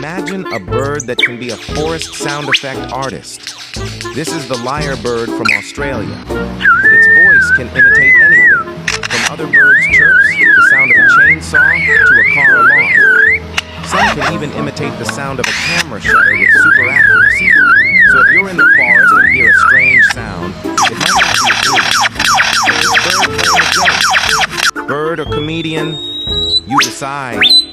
Imagine a bird that can be a forest sound effect artist. This is the lyrebird from Australia. Its voice can imitate anything, from other birds' chirps, the sound of a chainsaw, to a car alarm. Some can even imitate the sound of a camera shutter with super accuracy. So if you're in the forest and hear a strange sound, it might not be a dream. Is this bird playing a joke? Bird or comedian? You decide.